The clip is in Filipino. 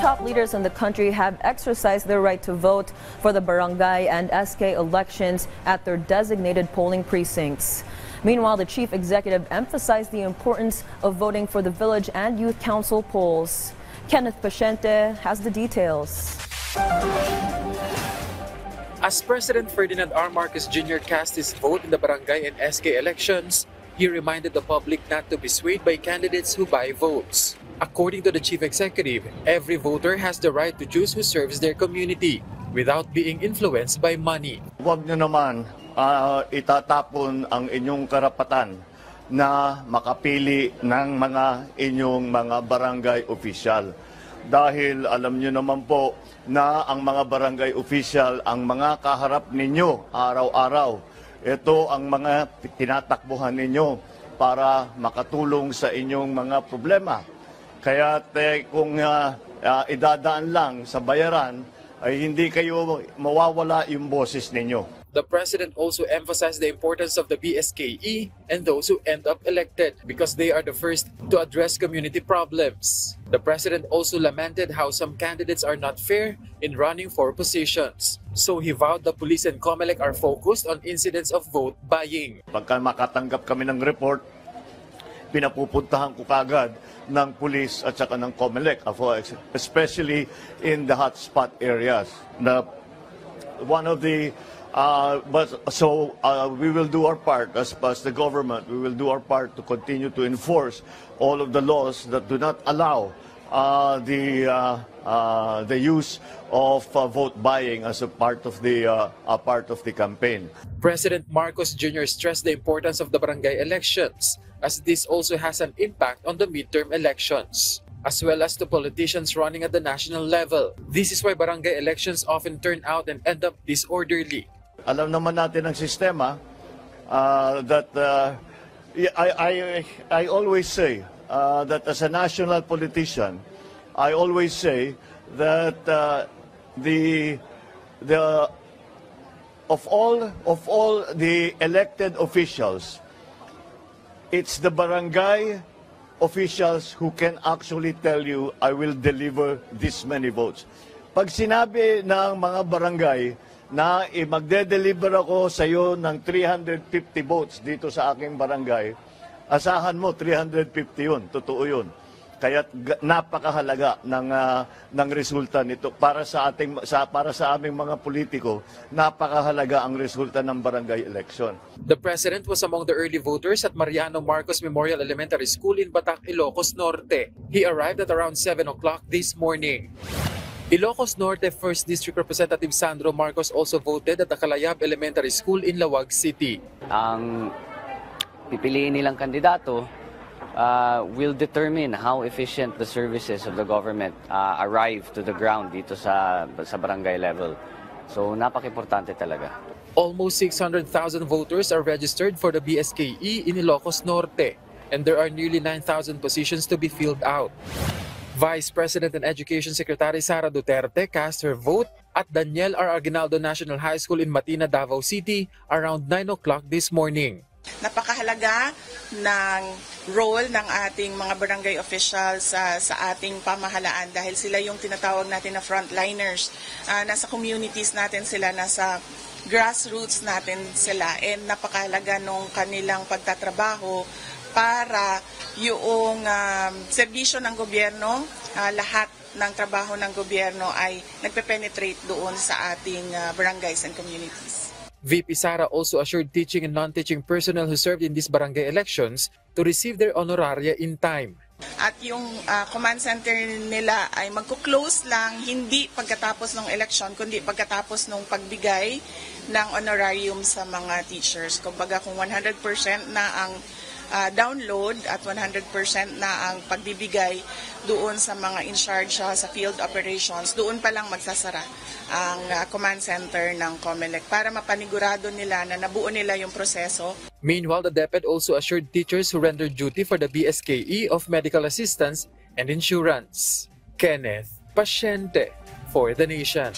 top leaders in the country have exercised their right to vote for the barangay and SK elections at their designated polling precincts. Meanwhile, the chief executive emphasized the importance of voting for the village and youth council polls. Kenneth Paciente has the details. As President Ferdinand R. Marcos Jr. cast his vote in the barangay and SK elections, he reminded the public not to be swayed by candidates who buy votes. According to the chief executive, every voter has the right to choose who serves their community without being influenced by money. Huwag niyo naman itatapon ang inyong karapatan na makapili ng inyong mga barangay official. Dahil alam niyo naman po na ang mga barangay official ang mga kaharap ninyo araw-araw. Ito ang mga tinatakbuhan ninyo para makatulong sa inyong mga problema. Kaya kung idadaan lang sa bayaran, ay hindi kayo mawawala yung boses ninyo. The president also emphasized the importance of the BSKE and those who end up elected because they are the first to address community problems. The president also lamented how some candidates are not fair in running for positions. So he vowed the police and COMELEC are focused on incidents of vote buying. Pagka makatanggap kami ng report, pinapupuntahan ko kagad ng police at saka ng COMELEC, especially in the hotspot areas. We will do our part as the government. We will do our part to continue to enforce all of the laws that do not allow the use of vote buying as a part of the campaign. President Marcos Jr. stressed the importance of the barangay elections, as this also has an impact on the midterm elections, as well as to politicians running at the national level. This is why barangay elections often turn out and end up disorderly. Alam naman natin ang sistema that I always say that as a national politician, I always say that of all the elected officials, it's the barangay officials who can actually tell you, I will deliver this many votes. Pag sinabi ng mga barangay na magde-deliver ako sa iyo ng 350 votes dito sa aking barangay, asahan mo 350 yun, totoo yun. Kaya napakahalaga ng resulta nito para sa aming mga politiko, napakahalaga ang resulta ng barangay election. The president was among the early voters at Mariano Marcos Memorial Elementary School in Batac, Ilocos Norte. He arrived at around 7 o'clock this morning. Ilocos Norte 1st District Representative Sandro Marcos also voted at the Calayab Elementary School in Laoag City. Ang pipiliin nilang kandidato will determine how efficient the services of the government arrive to the ground dito sa barangay level. So napaka-importante talaga. Almost 600,000 voters are registered for the BSKE in Ilocos Norte, and there are nearly 9,000 positions to be filled out. Vice President and Education Secretary Sara Duterte cast her vote at Daniel R. Aguinaldo National High School in Matina, Davao City around 9 o'clock this morning. Napakahalaga ng role ng ating mga barangay officials sa ating pamahalaan dahil sila yung tinatawag natin na frontliners. Nasa communities natin sila, nasa grassroots natin sila, and napakahalaga nung kanilang pagtatrabaho para yung serbisyo ng gobyerno, lahat ng trabaho ng gobyerno ay nagpe-penetrate doon sa ating barangays and communities. VP Sara also assured teaching and non-teaching personnel who served in these barangay elections to receive their honoraria in time. At yung command center nila ay magko-close lang, hindi pagkatapos ng election, kundi pagkatapos ng pagbigay ng honorarium sa mga teachers. Kumbaga kung 100% na ang download at 100% na ang pagbibigay doon sa mga in charge sa field operations, doon pa lang magsasara ang command center ng COMELEC para mapanigurado nila na nabuo nila yung proseso. Meanwhile, the DepEd also assured teachers who rendered duty for the BSKE of medical assistance and insurance. Kenneth Paciente for The Nation.